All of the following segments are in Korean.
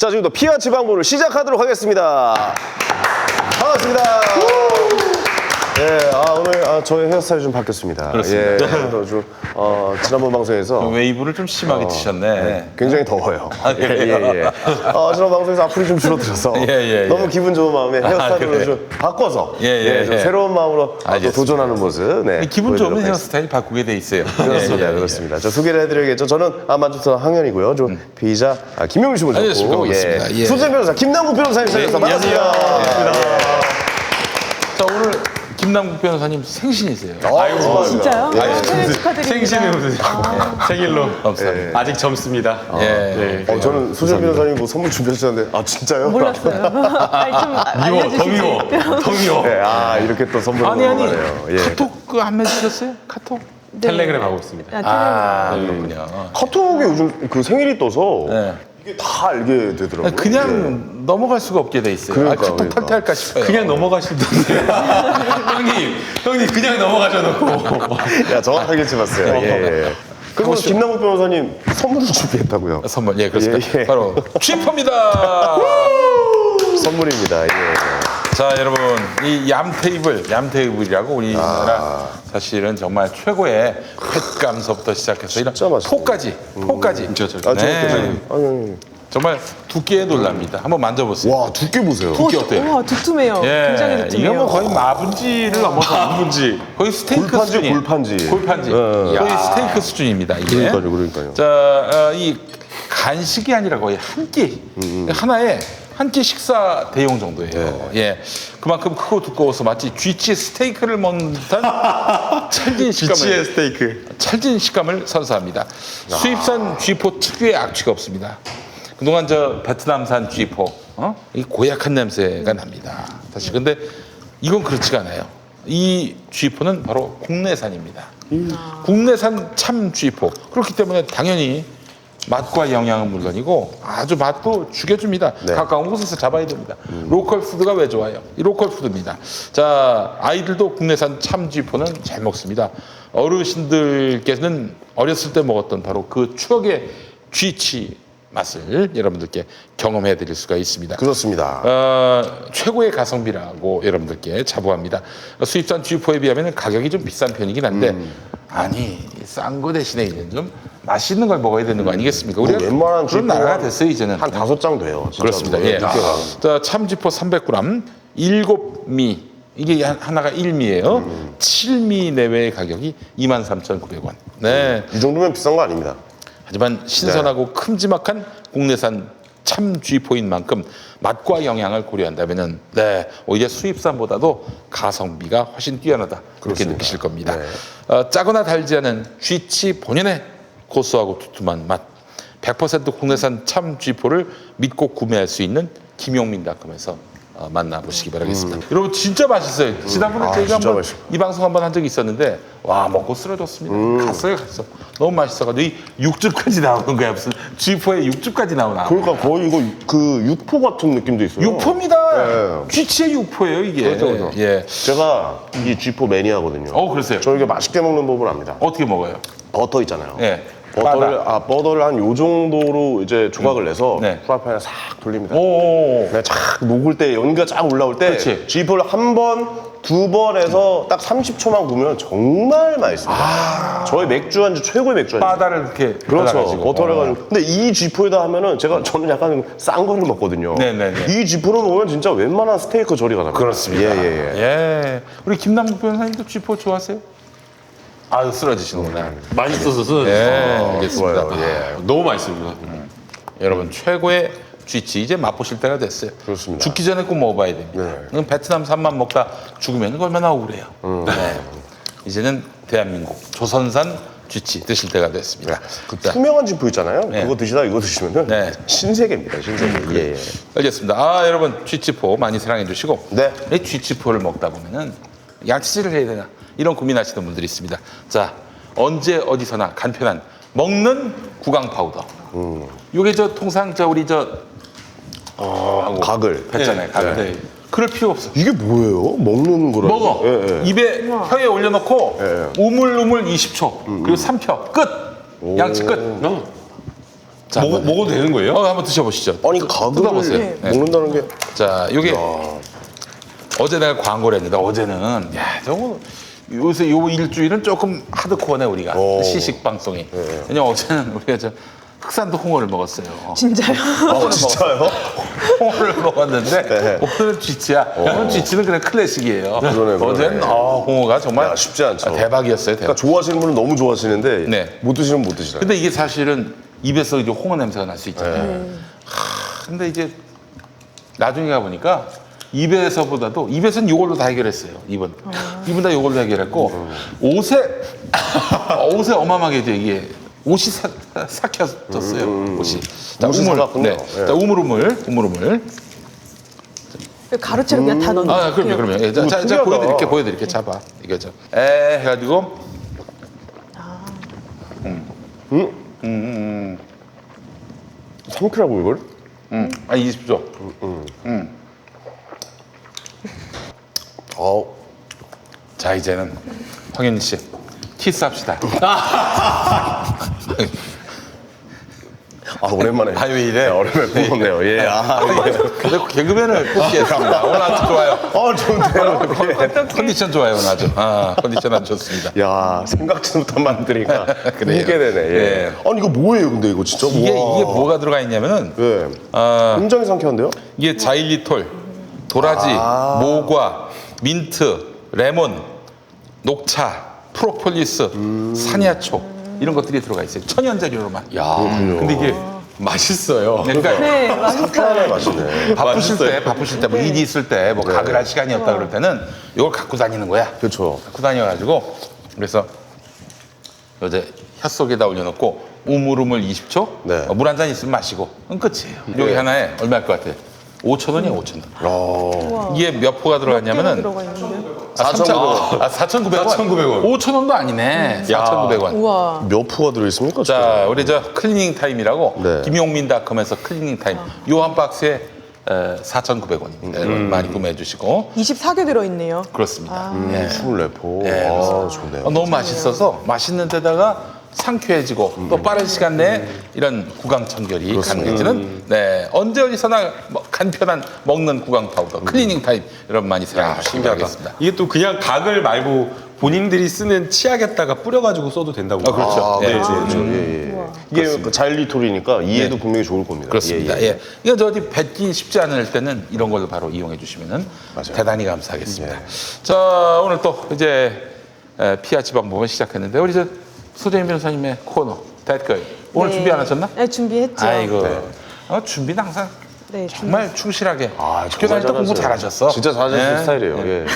자, 지금부터 피아 지방부를 시작하도록 하겠습니다. 반갑습니다. 예, 오늘 저의 헤어스타일이 좀 바뀌었습니다. 그렇습니다. 예, 좀, 지난번 방송에서 웨이브를 좀 심하게 드셨네. 네, 굉장히 더워요. 그래요? 지난 방송에서 앞으로 좀 줄어들어서 너무 기분 좋은 마음에 헤어스타일을 좀 바꿔서 좀 새로운 마음으로 또 도전하는 모습. 네, 기분 좋으면 헤어스타일 바꾸게 돼 있어요. 그렇습니다. 그렇습니다. 저 소개를 해드려야겠죠. 저는 만주터 황현이고요. 좀 피의자 김용민 씨 모셨고, 반갑습니다. 수재 변호사 김남국 변호사님 모셨습니다. 반갑습니다. 자, 오늘 김남국 변호사님 생신이세요. 아이고, 진짜요? 생일 축하드립니다. 생신에 웃으시고 생일로 감사합니다. 아직 젊습니다. 저는 수재 변호사님 뭐 선물 준비하셨는데 진짜요? 몰랐어요. 아니, 좀 알려주시지. 더 미워. 네, 이렇게 또 선물을 아니 먹어가네요. 예. 카톡 안 맺으셨어요? 카톡? 네. 텔레그램 하고 있습니다. 그렇군요. 카톡에 요즘 그 생일이 떠서 네. 이게 다 알게 되더라고요. 그냥 넘어갈 수가 없게 돼 있어요. 그러니까요, 카톡 탈퇴할까 싶어요. 그냥 넘어가시던데. 형님 그냥 넘어가셔놓고. 야, 정확하게 짚었어요. 예. 그리고 김남국 변호사님 선물을 준비했다고요. 선물, 그렇습니다. 예. 바로 쥐퍼입니다. 선물입니다. 예. 자, 여러분, 이 얌테이블이라고 우리나라 사실은 정말 최고의 횟감서부터 시작해서 이런 진짜 맛있어요. 포까지. 정말 두께에 놀랍니다. 한번 만져보세요. 와, 두께 보세요. 두께 어때요? 와, 두툼해요. 굉장히 두툼해요. 이거 뭐 거의 마분지를 넘어서 마분지. 거의 스테이크 골판지, 수준이. 골판지. 거의 스테이크 수준이입니다. 이게. 그러니까요. 자, 이 간식이 아니라 거의 한 끼. 하나에 한 끼 식사 대용 정도예요. 예. 그만큼 크고 두꺼워서 마치 쥐치 스테이크를 먹는 듯한 찰진 식감을 선사합니다. 수입산 쥐포 특유의 악취가 없습니다. 그동안 베트남산 쥐포, 이 고약한 냄새가 납니다. 사실 근데 이건 그렇지가 않아요. 이 쥐포는 바로 국내산입니다. 국내산 참 쥐포. 그렇기 때문에 당연히 맛과 영양은 물론이고 아주 맛도 죽여줍니다. 네. 가까운 곳에서 잡아야 됩니다. 로컬 푸드가 왜 좋아요? 이 로컬 푸드입니다. 자, 아이들도 국내산 참쥐포는 잘 먹습니다. 어르신들께서는 어렸을 때 먹었던 바로 그 추억의 쥐치 맛을 여러분들께 경험해 드릴 수가 있습니다. 그렇습니다. 최고의 가성비라고 여러분들께 자부합니다. 수입산 쥐포에 비하면 가격이 좀 비싼 편이긴 한데 아니 싼 거 대신에 이제는 좀 맛있는 걸 먹어야 되는 거 아니겠습니까? 우리가 웬만한 그런 쥐포가 나라가 됐어요 이제는. 한 5장 돼요. 진짜로. 그렇습니다. 예. 자, 참쥐포 300g, 7미 이게 하나가 1미예요. 7미 내외의 가격이 23,900원. 네. 이 정도면 비싼 거 아닙니다. 하지만 신선하고 큼지막한 국내산 참쥐포인 만큼 맛과 영양을 고려한다면은 오히려 수입산보다도 가성비가 훨씬 뛰어나다 그렇게 느끼실 겁니다. 짜거나 달지 않은 쥐치 본연의 고소하고 두툼한 맛, 100% 국내산 참쥐포를 믿고 구매할 수 있는 김용민닷컴에서 만나보시기 바라겠습니다. 여러분 진짜 맛있어요. 지난번에 저희가 한번 이 방송 한번 한 적이 있었는데 와 먹고 쓰러졌습니다. 갔어요. 너무 맛있어가지고 이 육즙까지 나오는 거야. 무슨 쥐포에 육즙까지 나오나. 그러니까 거의 이거 그 육포 같은 느낌도 있어요. 육포입니다. 쥐치의 육포예요 이게. 그렇죠. 예. 제가 이 쥐포 매니아거든요. 그러세요. 저 이게 맛있게 먹는 법을 압니다. 어떻게 먹어요? 버터 있잖아요. 예. 버터를 한 요 정도로 이제 조각을 내서 프라이팬에 싹 돌립니다. 그냥 쫙 녹을 때 연기가 쫙 올라올 때 그렇지. 쥐포를 한 번, 두 번 해서 딱 30초만 구우면 정말 맛있습니다. 저희 맥주 안주 최고의 맥주 안주. 바다를 이렇게 그렇죠. 발라가지고. 버터를 해가지고. 근데 이 쥐포에다 하면은 저는 약간 싼 거를 먹거든요. 네네네. 이 쥐포를 먹으면 진짜 웬만한 스테이크 조리가 납니다. 그렇습니다. 예. 우리 김남국 변호사님도 쥐포 좋아하세요? 아유 쓰러지시는구나. 맛있어서 쓰는. 알겠습니다. 좋아요. 예. 너무 맛있습니다. 여러분 최고의 쥐치 이제 맛보실 때가 됐어요. 그렇습니다. 죽기 전에 꼭 먹어봐야 됩니다. 베트남산만 먹다 죽으면 얼마나 억울해요. 이제는 대한민국 조선산 쥐치 드실 때가 됐습니다. 투명한 쥐포 있잖아요. 그거 드시다 이거 드시면은 신세계입니다. 신세계. 예. 알겠습니다. 여러분 쥐치포 많이 사랑해 주시고 네. 이 쥐치포를 먹다 보면은 양치질을 해야 되나 이런 고민하시는 분들이 있습니다. 자 언제 어디서나 간편한 먹는 구강 파우더. 요게 통상 우리 가글. 뱉잖아요. 가글. 그럴 필요 없어. 이게 뭐예요? 먹는 거라고? 먹어. 입에 혀에 올려놓고 우물우물 20초 그리고 3표 끝. 양치 끝. 자, 먹어도 되는 거예요? 한번 드셔보시죠. 아니 가글을 뜯어보세요. 네. 먹는다는 게 자, 요게 어제 내가 광고를 했는데 어제는 야, 저거 요새 요 일주일은 조금 하드코어네 우리가 시식 방송이. 왜냐면 어제는 우리가 저 흑산도 홍어를 먹었어요. 진짜요? 진짜요? 홍어를 먹었는데 네. 오늘은 쥐치야. 오늘 쥐치는 그냥 클래식이에요. 그러네. 어제는 홍어가 정말 야, 쉽지 않죠. 대박이었어요. 대박. 그러니까 좋아하시는 분은 너무 좋아하시는데 네. 못 드시면 못 드시라. 근데 이게 사실은 입에서 이제 홍어 냄새가 날 수 있잖아요. 근데 이제 나중에 가보니까 입에서보다도 입에서는 이걸로 다 해결했어요. 입은 다 이걸로 해결했고 옷에 어마어마하게 이제 이게 옷이 삭혀졌어요. 옷이. 자, 옷이 우물. 삭았군요. 네. 예. 자, 우물. 가루채로 그냥 다 넣는 아, 그럼요. 예, 자, 특이하다. 보여드릴게. 잡아. 이거 저. 해가지고. 상쾌라고 이걸? 아니 20초. 자, 이제는 황현희 씨 키스합시다. 오랜만에. 왜 이래? 오랜만에 뽑았네요. 예. 근데 개그맨을 뽑겠습니다. 오늘 아주 좋아요. 좋은데요. 컨디션 좋아요, 오늘 아주. 컨디션 아주 좋습니다. 야, 생각지도 못한 만드니까 그래요. 웃게 되네. 예. 예. 아니 이거 뭐예요, 근데 이거 진짜? 이게 우와. 뭐가 들어가 있냐면은 예. 굉장히 상쾌한데요? 이게 자일리톨, 도라지, 모과, 민트, 레몬, 녹차, 프로폴리스, 산야초 이런 것들이 들어가 있어요. 천연 재료로만. 근데 이게 맛있어요. 그러니까 네, 맛있어요. 상쾌하네, 맛있네. 바쁘실 때, 뭐 일이 있을 때, 뭐 가글 할 시간이 없다 그럴 때는 이걸 갖고 다니는 거야. 그렇죠. 갖고 다녀가지고 그래서 이제 혀 속에다 올려놓고 우물우물 20초, 네. 물 한 잔 있으면 마시고 그럼 끝이에요. 여기 하나에 얼마일 것 같아? 5,000원이야, 5,000원. 우와. 이게 몇 포가 몇 개가 들어갔냐면은 들어가 있는데요? 4,900원. 4,900원. 5,000원도 아니네. 4,900원. 우와. 몇 포가 들어있습니까? 자, 우리 저 클리닝 타임이라고 네. 김용민닷컴에서 클리닝 타임 요 한 박스에 4,900원입니다. 여러분 많이 구매해 주시고 24개 들어있네요. 그렇습니다. 예. 24포. 예, 좋네요. 너무 맛있어서 맛있는 데다가 상쾌해지고 또 빠른 시간 내에 이런 구강청결이 가능해지는 언제 어디서나 간편한 먹는 구강 파우더 클리닝 타임 여러분 많이 사랑해 주시기 바라겠습니다. 이게 또 그냥 가글 말고 본인들이 쓰는 치약에다가 뿌려가지고 써도 된다고. 그렇죠. 예. 그렇죠. 예. 이게 그 자일리톨이니까 이해도 분명히 좋을 겁니다. 그렇습니다. 예. 이거 저 어디 뱉기 쉽지 않을 때는 이런 걸로 바로 이용해 주시면 대단히 감사하겠습니다. 자, 오늘 또 이제 피하 지방 부분 시작했는데 우리 저 소재인 변호사님의 코너 댓글 오늘 준비 안 하셨나? 네, 준비했죠. 아이고 준비는 항상 네, 정말 충실하게 학교 정말 다닐 때 공부 잘하세요. 잘하셨어. 진짜 잘하시는 스타일이에요. 예.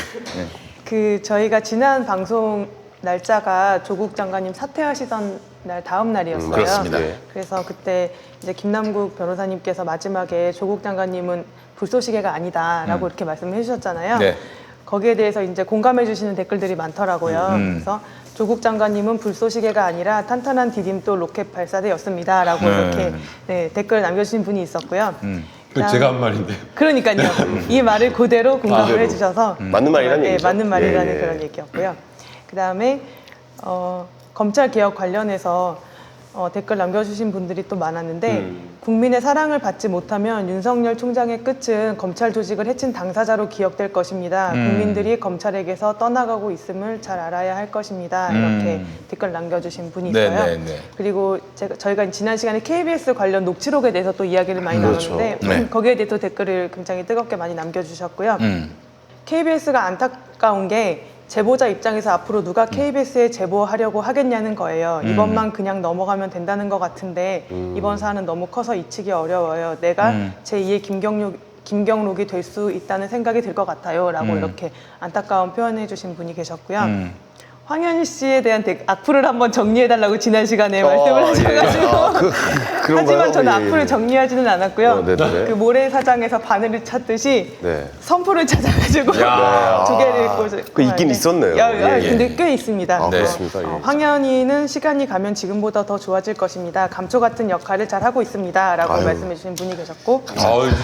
저희가 지난 방송 날짜가 조국 장관님 사퇴하시던 날 다음 날이었어요. 그렇습니다. 그래서 그때 이제 김남국 변호사님께서 마지막에 조국 장관님은 불쏘시개가 아니다라고 이렇게 말씀을 해주셨잖아요. 네. 거기에 대해서 이제 공감해 주시는 댓글들이 많더라고요. 그래서 조국 장관님은 불쏘시개가 아니라 탄탄한 디딤돌 로켓 발사대였습니다라고 이렇게 댓글 남겨주신 분이 있었고요. 제가 한 말인데. 그러니까요. 이 말을 그대로 공감을 해주셔서 맞는 말이라는 얘기죠. 맞는 말이라는 예. 그런 얘기였고요. 그 다음에 검찰 개혁 관련해서 댓글 남겨주신 분들이 또 많았는데 국민의 사랑을 받지 못하면 윤석열 총장의 끝은 검찰 조직을 해친 당사자로 기억될 것입니다. 국민들이 검찰에게서 떠나가고 있음을 잘 알아야 할 것입니다. 이렇게 댓글 남겨주신 분이 있어요. 그리고 저희가 지난 시간에 KBS 관련 녹취록에 대해서 또 이야기를 많이 나눴는데 거기에 대해서 댓글을 굉장히 뜨겁게 많이 남겨주셨고요. KBS가 안타까운 게 제보자 입장에서 앞으로 누가 KBS에 제보하려고 하겠냐는 거예요. 이번만 그냥 넘어가면 된다는 것 같은데 이번 사안은 너무 커서 잊히기 어려워요. 내가 제2의 김경록이 될 수 있다는 생각이 들 것 같아요. 라고 이렇게 안타까운 표현해 주신 분이 계셨고요. 황현희 씨에 대한 악플을 한번 정리해달라고 지난 시간에 말씀을 하셔가지고 하지만 저는 악플을 정리하지는 않았고요. 그 모래사장에서 바늘을 찾듯이 선풀을 찾아가지고 두 개를 읽고 그 있긴 있었네요. 근데 꽤 있습니다. 아, 그렇습니다. 예. 황현희는 시간이 가면 지금보다 더 좋아질 것입니다. 감초 같은 역할을 잘 하고 있습니다라고 아유. 말씀해 주신 분이 계셨고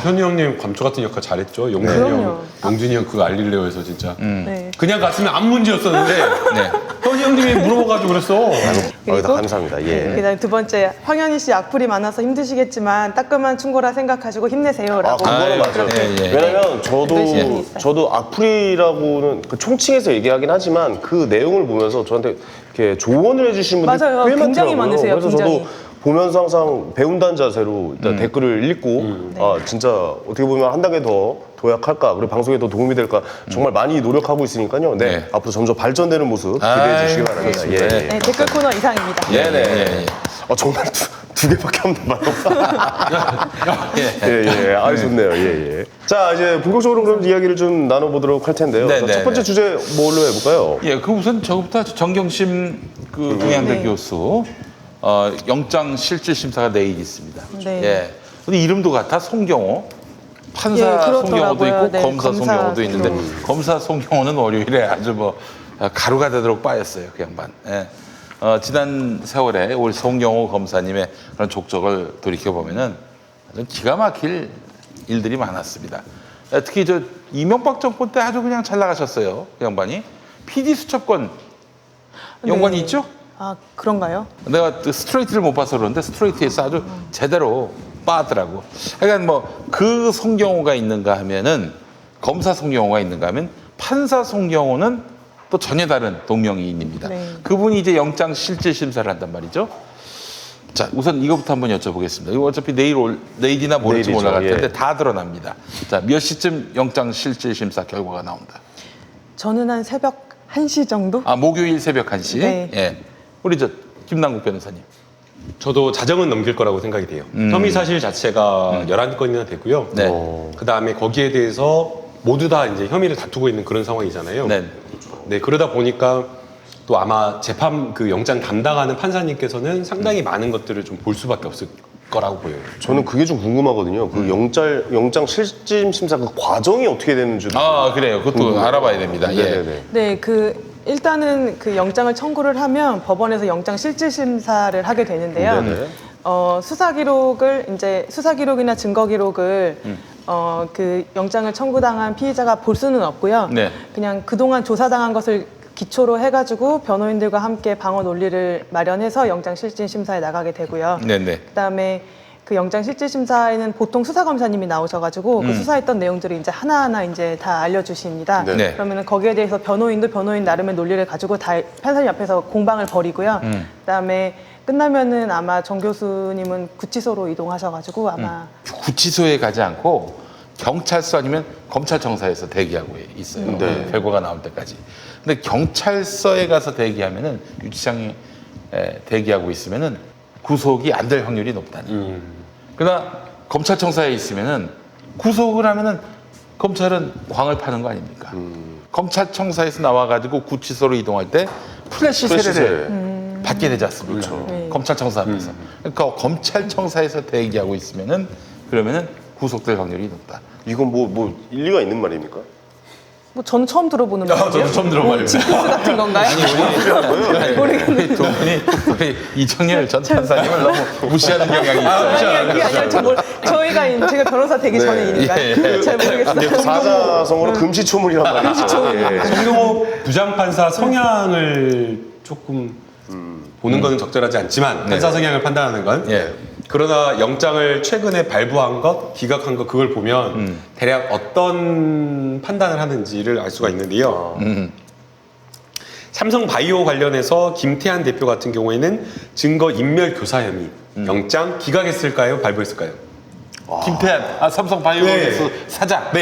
현희 형님 감초 같은 역할 잘했죠. 용준이 그럼요. 형, 용준이 형 그거 알릴레오에서 진짜. 네. 그냥 갔으면 아무 문제였었는데 현희 형님이 물어봐가지고 그랬어. 그리고 감사합니다. 예. 그다음 두 번째 황현희 씨 악플이 많아서 힘드시겠지만 따끔한 충고라 생각하시고 힘내세요라고. 그거는 맞아요. 왜냐면 저도 악플이라고는 그 총칭해서 얘기하긴 하지만 그 내용을 보면서 저한테 이렇게 조언을 해주신 분들이 맞아요. 꽤 굉장히 많더라고요. 많으세요, 그래서 굉장히. 저도 보면서 항상 배운다는 자세로 일단 댓글을 읽고 아 진짜 어떻게 보면 한 단계 더 도약할까 그리고 방송에 더 도움이 될까 정말 많이 노력하고 있으니까요. 네, 앞으로 점점 발전되는 모습 기대해 주시기 바랍니다. 예. 네, 댓글 코너 이상입니다. 네네. 정말 두 개밖에 없나 봐요. 예. 아, 좋네요. 예. 자, 이제 본격적으로 그럼 이야기를 좀 나눠보도록 할 텐데요. 자, 첫 번째 주제 뭘로 해볼까요? 예, 그 우선 저부터 정경심 그 동양대 교수 영장 실질 심사가 내일 있습니다. 네. 예. 근데 이름도 같아 송경호. 판사 예, 그렇더라고요. 송경호도 있고 네, 검사 송경호도 있는데 네. 검사 송경호는 월요일에 아주 가루가 되도록 빠였어요, 그 양반. 예. 지난 세월에 우리 송경호 검사님의 그런 족적을 돌이켜 보면은 아주 기가 막힐 일들이 많았습니다. 특히 저 이명박 정권 때 아주 그냥 잘 나가셨어요, 그 양반이. PD 수첩권 연관이 네. 있죠? 아 그런가요? 내가 스트레이트를 못 봐서 그러는데 스트레이트에서 아주 제대로 빠더라고. 그러니까 그 송경호가 있는가 하면은 검사 송경호가 있는가 하면 판사 송경호는 또 전혀 다른 동명이인입니다. 네. 그분이 이제 영장 실질 심사를 한단 말이죠. 자, 우선 이거부터 한번 여쭤보겠습니다. 이거 어차피 내일이나 모레쯤 내일이죠. 올라갈 텐데 예. 다 드러납니다. 자, 몇 시쯤 영장 실질 심사 결과가 나온다? 저는 한 새벽 1시 정도? 목요일 새벽 1시. 네. 예. 우리 김남국 변호사님. 저도 자정은 넘길 거라고 생각이 돼요. 혐의 사실 자체가 11건이나 되고요. 네. 그 다음에 거기에 대해서 모두 다 이제 혐의를 다투고 있는 그런 상황이잖아요. 네. 그러다 보니까 또 아마 재판 그 영장 담당하는 판사님께서는 상당히 많은 것들을 좀 볼 수밖에 없을 거라고 보여요. 저는 그게 좀 궁금하거든요. 그 영장 실질 심사 그 과정이 어떻게 되는지. 그래요. 그것도 알아봐야 됩니다. 예. 네네네. 네, 일단은 그 영장을 청구를 하면 법원에서 영장 실질 심사를 하게 되는데요. 네네. 수사 기록이나 증거 기록을 그 영장을 청구당한 피의자가 볼 수는 없고요. 네. 그냥 그동안 조사당한 것을 기초로 해가지고 변호인들과 함께 방어 논리를 마련해서 영장 실질 심사에 나가게 되고요. 네네. 그다음에 그 영장 실질 심사에는 보통 수사 검사님이 나오셔가지고 그 수사했던 내용들을 이제 하나하나 이제 다 알려주십니다. 네. 그러면은 거기에 대해서 변호인도 변호인 나름의 논리를 가지고 다 판사님 앞에서 공방을 벌이고요. 그다음에 끝나면은 아마 정 교수님은 구치소로 이동하셔가지고 아마 구치소에 가지 않고 경찰서 아니면 검찰청사에서 대기하고 있어요. 결과가 나올 때까지. 근데 경찰서에 가서 대기하면은 유치장에 대기하고 있으면은 구속이 안 될 확률이 높다는. 그러나 검찰청사에 있으면은 구속을 하면은 검찰은 광을 파는 거 아닙니까? 검찰청사에서 나와가지고 구치소로 이동할 때 플래시 세례를 받게 되지 않습니까? 검찰청사 앞에서. 그러니까 검찰청사에서 대기하고 있으면은 그러면은 구속될 확률이 높다. 이건 뭐 일리가 있는 말입니까? 뭐 저는 처음 들어보는 말이에요. 저도 처음 들어봐요. 징크스 같은 건가요? 모르겠는데. 두 분이 우리 이정열 전 판사님을 너무 무시하는 경향이 있어요. 그게 아니라 제가 변호사 되기 전에 일인가요? 잘 모르겠어요. 사자성어로 금시초문이란 말이죠. 송경호 부장판사 성향을 조금 보는 거는 적절하지 않지만 판사 성향을 판단하는 건 그러나 영장을 최근에 발부한 것, 기각한 것 그걸 보면 대략 어떤 판단을 하는지를 알 수가 있는데요. 삼성바이오 관련해서 김태한 대표 같은 경우에는 증거 인멸 교사 혐의 영장 기각했을까요? 발부했을까요? 김태한 삼성바이오로스 사장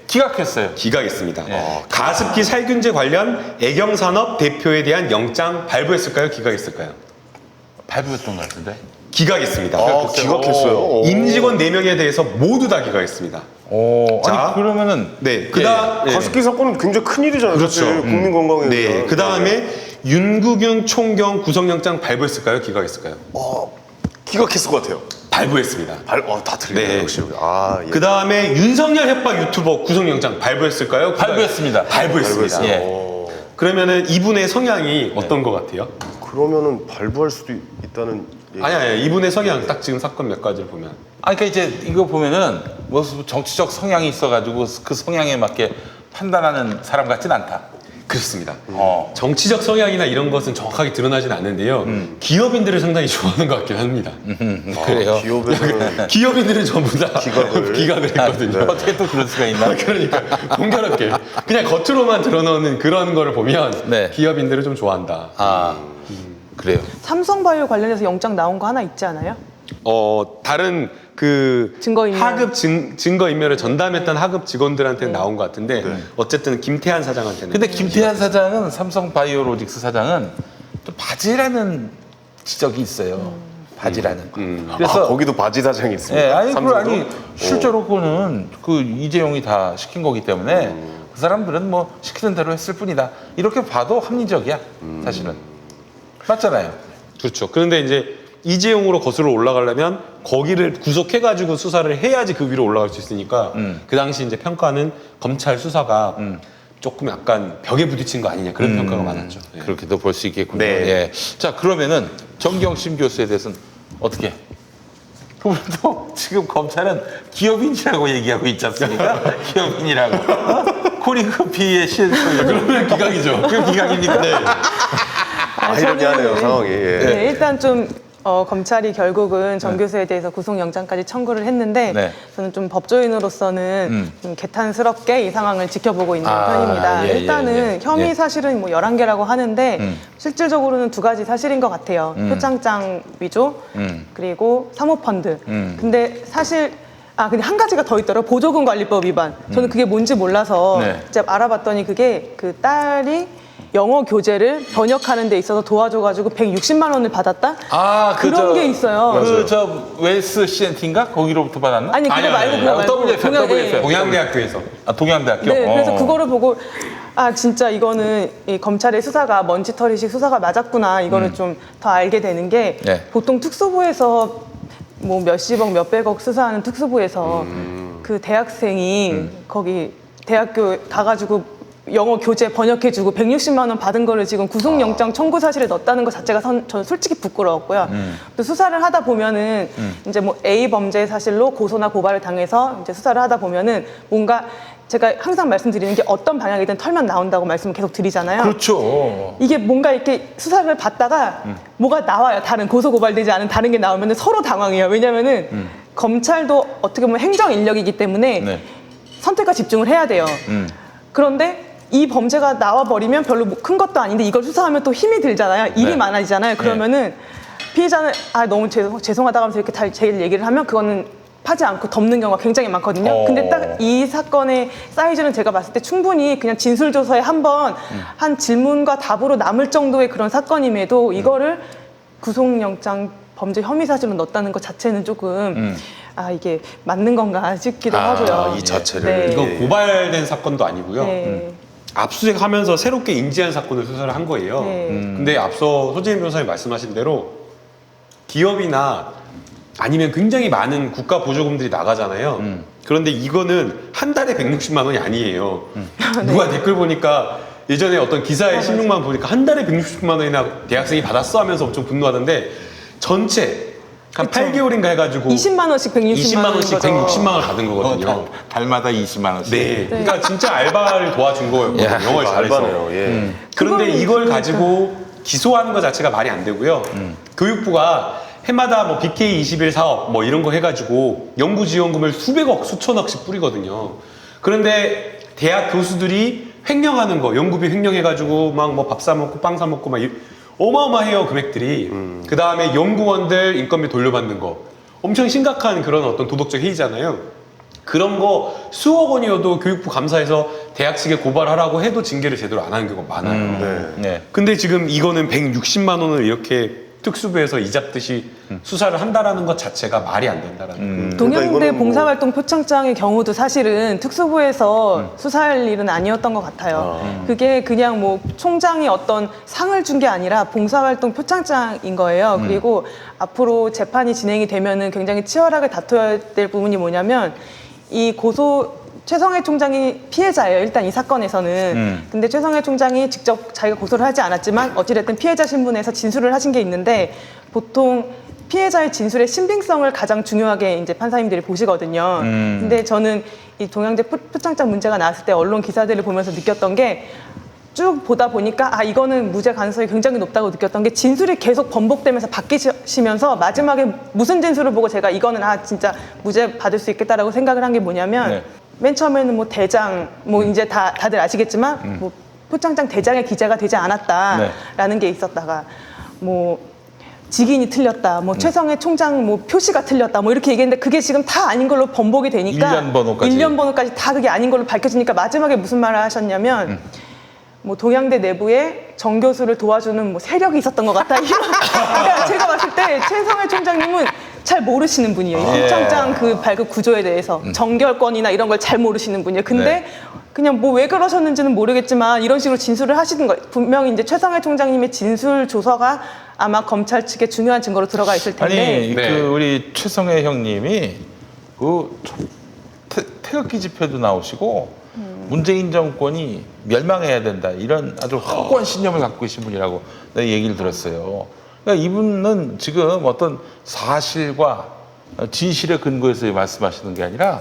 기각했어요. 기각했습니다. 가습기 살균제 관련 애경산업 대표에 대한 영장 발부했을까요? 기각했을까요? 발부했던 것 같은데. 기각했습니다. 기각했어요. 임직원 4명에 대해서 모두 다 기각했습니다. 아니 그러면은 가습기 사건은 굉장히 큰 일이잖아요. 그렇죠. 사실 국민 건강에 네. 그 다음에 윤구경 총경 구속영장 발부했을까요? 기각했을까요? 기각했을 것 같아요. 발부했습니다. 다 틀리네요. 네. 역시. 아, 예. 그 다음에 윤석열 협박 유튜버 구속영장 발부했을까요? 발부했습니다. 발부했습니다. 발부했어요. 예. 그러면은 이분의 성향이 어떤 것 같아요? 그러면은 발부할 수도 있다는. 얘기. 아니 이분의 성향 딱 지금 사건 몇 가지를 보면 그러니까 이제 이거 보면은 뭐 정치적 성향이 있어가지고 그 성향에 맞게 판단하는 사람 같진 않다. 그렇습니다. 어. 정치적 성향이나 이런 것은 정확하게 드러나진 않는데요. 기업인들을 상당히 좋아하는 것 같긴 합니다. 그래요. 기업에서는 기업인들은 전부 다 기각을 했거든요. 어떻게 또 그럴 수가 있나? 그러니까 공교롭게 그냥 겉으로만 드러나는 그런 거를 보면 네. 기업인들을 좀 좋아한다. 아, 그래요. 삼성바이오 관련해서 영장 나온 거 하나 있지 않아요? 다른 그 증거인멸. 하급 증거인멸을 전담했던 하급 직원들한테는 나온 것 같은데 어쨌든 김태한 사장한테는 근데 김태한 사장은 삼성바이오로직스 사장은 또 바지라는 지적이 있어요. 바지라는. 그래서 거기도 바지 사장이 있습니다. 예, 아니, 삼성도? 아니 실제로 그거는 그 이재용이 다 시킨 거기 때문에 그 사람들은 뭐 시키는 대로 했을 뿐이다. 이렇게 봐도 합리적이야, 사실은. 맞잖아요. 그렇죠. 그런데 이제 이재용으로 거슬러 올라가려면 거기를 구속해가지고 수사를 해야지 그 위로 올라갈 수 있으니까 그 당시 이제 평가는 검찰 수사가 조금 약간 벽에 부딪힌 거 아니냐 그런 평가가 많았죠. 예. 그렇게도 볼 수 있겠군요. 네. 예. 자, 그러면은 정경심 교수에 대해서는 어떻게? 그분도 지금 검찰은 기업인이라고 얘기하고 있지 않습니까? 기업인이라고. 코리커피의 실소유. 그러면 기각이죠. 그 기각입니까? 네. 아이러니하네요 상황이. 예. 네, 일단 좀 검찰이 결국은 정 교수에 대해서 구속영장까지 청구를 했는데 네. 저는 좀 법조인으로서는 좀 개탄스럽게 이 상황을 지켜보고 있는 아, 편입니다. 예, 일단은 예, 예. 혐의 예. 사실은 뭐 11개라고 하는데 실질적으로는 두 가지 사실인 것 같아요. 표창장 위조 그리고 사모펀드. 근데 사실 근데 한 가지가 더 있더라고요. 보조금 관리법 위반. 저는 그게 뭔지 몰라서 네. 이제 알아봤더니 그게 그 딸이 영어 교재를 번역하는 데 있어서 도와줘가지고 160만 원을 받았다? 그런 게 있어요. 그 웰스 CNT인가? 거기로부터 받았나? 아니 그거 아니요, 말고 아니요. 그거 말고 WFM, WFM. 동양대학교에서 동양대학교? 네, 그래서 어. 그거를 보고 진짜 이거는 이 검찰의 수사가 먼지털이식 수사가 맞았구나 이거를 좀 더 알게 되는 게 네. 보통 특수부에서 뭐 몇십억 몇백억 수사하는 특수부에서 그 대학생이 거기 대학교 가가지고 영어 교재 번역해주고 160만 원 받은 거를 지금 구속영장 청구 사실에 넣었다는 것 자체가 저는 솔직히 부끄러웠고요. 또 수사를 하다 보면은 이제 뭐 A 범죄 사실로 고소나 고발을 당해서 이제 수사를 하다 보면은 뭔가 제가 항상 말씀드리는 게 어떤 방향이든 털면 나온다고 말씀을 계속 드리잖아요. 그렇죠. 이게 뭔가 이렇게 수사를 받다가 뭐가 나와요. 다른 고소 고발되지 않은 다른 게 나오면은 서로 당황해요. 왜냐면은 검찰도 어떻게 보면 행정 인력이기 때문에 네. 선택과 집중을 해야 돼요. 그런데 이 범죄가 나와버리면 별로 큰 것도 아닌데 이걸 수사하면 또 힘이 들잖아요. 일이 네. 많아지잖아요. 그러면은 피의자는 너무 죄송하다고 하면서 이렇게 제일 얘기를 하면 그거는 파지 않고 덮는 경우가 굉장히 많거든요. 근데 딱 이 사건의 사이즈는 제가 봤을 때 충분히 그냥 진술조서에 한번 한 질문과 답으로 남을 정도의 그런 사건임에도 이거를 구속영장 범죄 혐의 사실로 넣었다는 것 자체는 조금 이게 맞는 건가 싶기도 하고요. 이 자체를. 네. 이거 고발된 사건도 아니고요. 네. 압수수색하면서 새롭게 인지한 사건을 수사를 한 거예요. 네. 근데 앞서 소재인 변호사님 말씀하신 대로 기업이나 아니면 굉장히 많은 국가 보조금들이 나가잖아요. 그런데 이거는 한 달에 160만 원이 아니에요. 누가 댓글 보니까 예전에 어떤 기사의 신문만 보니까 한 달에 160만 원이나 대학생이 받았어 하면서 엄청 분노하던데 전체 한 8개월인가 해가지고 20만 원씩 160만 20만 원씩 160만 원을 받은 거거든요. 달마다 20만 원씩. 네. 그러니까 진짜 알바를 도와준 거였거든요. 야, 영어를 잘해서. 알바네요. 예. 그런데 그거는 이걸 그러니까. 가지고 기소하는 것 자체가 말이 안 되고요. 교육부가 해마다 뭐 BK21 사업 뭐 이런 거 해가지고 연구 지원금을 수백억, 수천억씩 뿌리거든요. 그런데 대학 교수들이 횡령하는 거, 연구비 횡령해가지고 막 뭐 밥 사 먹고 빵 사 먹고 막 어마어마해요 금액들이. 그 다음에 연구원들 인건비 돌려받는 거, 엄청 심각한 그런 어떤 도덕적 해이잖아요. 그런 거 수억 원이어도 교육부 감사해서 대학 측에 고발하라고 해도 징계를 제대로 안 하는 경우가 많아요. 네. 네. 근데 지금 이거는 160만 원을 이렇게 특수부에서 이 잡듯이 수사를 한다라는 것 자체가 말이 안 된다라는 거. 동양대 그러니까 이거는 뭐- 봉사활동 표창장의 경우도 사실은 특수부에서 수사할 일은 아니었던 것 같아요. 그게 그냥 뭐 총장이 어떤 상을 준 게 아니라 봉사활동 표창장인 거예요. 그리고 앞으로 재판이 진행이 되면은 굉장히 치열하게 다퉈야 될 부분이 뭐냐면 이 최성해 총장이 피해자예요. 일단 이 사건에서는. 근데 최성해 총장이 직접 자기가 고소를 하지 않았지만 어찌됐든 피해자 신분에서 진술을 하신 게 있는데 보통 피해자의 진술의 신빙성을 가장 중요하게 이제 판사님들이 보시거든요. 근데 저는 이 동양대 표창장 문제가 나왔을 때 언론 기사들을 보면서 느꼈던 게 쭉 보다 보니까 아 이거는 무죄 가능성이 굉장히 높다고 느꼈던 게 진술이 계속 번복되면서 바뀌시면서 마지막에 무슨 진술을 보고 제가 이거는 아 진짜 무죄 받을 수 있겠다라고 생각을 한 게 뭐냐면 네. 맨 처음에는 뭐 대장 뭐 이제 다들 아시겠지만 뭐 표창장 대장의 기재가 되지 않았다라는 게 있었다가 뭐 직인이 틀렸다, 뭐 최성해 총장 뭐 표시가 틀렸다, 뭐 이렇게 얘기했는데 그게 지금 다 아닌 걸로 번복이 되니까 일련 번호까지. 일련 번호까지 다 그게 아닌 걸로 밝혀지니까 마지막에 무슨 말을 하셨냐면 뭐 동양대 내부에 정 교수를 도와주는 뭐 세력이 있었던 것 같다. 그러니까 제가 봤을 때 최성해 총장님은 잘 모르시는 분이에요. 이 표창장 그 발급 구조에 대해서 정결권이나 이런 걸 잘 모르시는 분이에요. 근데 네. 그냥 뭐 왜 그러셨는지는 모르겠지만 이런 식으로 진술을 하시는 거예요. 분명히 이제 최성해 총장님의 진술 조서가 아마 검찰 측에 중요한 증거로 들어가 있을 텐데. 아니 네. 그 우리 최성해 형님이 그 태극기 집회도 나오시고 문재인 정권이 멸망해야 된다 이런 아주 확고한 신념을 갖고 계신 분이라고 내가 얘기를 들었어요. 그러니까 이분은 지금 어떤 사실과 진실에 근거해서 말씀하시는 게 아니라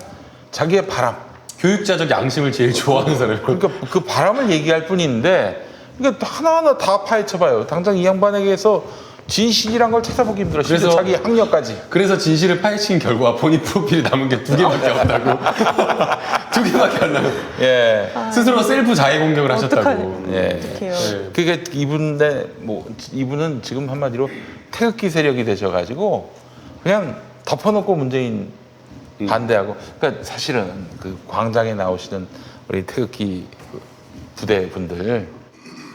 자기의 바람, 교육자적 양심을 제일 좋아하는 사람이에요. 그러니까 그 바람을 얘기할 뿐인데 그러니까 하나하나 다 파헤쳐봐요. 당장 이 양반에게서 진실이란 걸 찾아보기 힘들어. 심지어 그래서- 자기 학력까지. 그래서 진실을 파헤친 결과 본인 프로필에 남은 게 2개밖에 안 나고 2개밖에 안 나고 예. 스스로 셀프 자해 공격을 하셨다고. 어떡하냐. 예. 어떡해요. 네. 그러니까 이분은 지금 한마디로 태극기 세력이 되셔가지고 그냥 덮어놓고 문재인 반대하고. 그러니까 사실은 그 광장에 나오시는 우리 태극기 부대 분들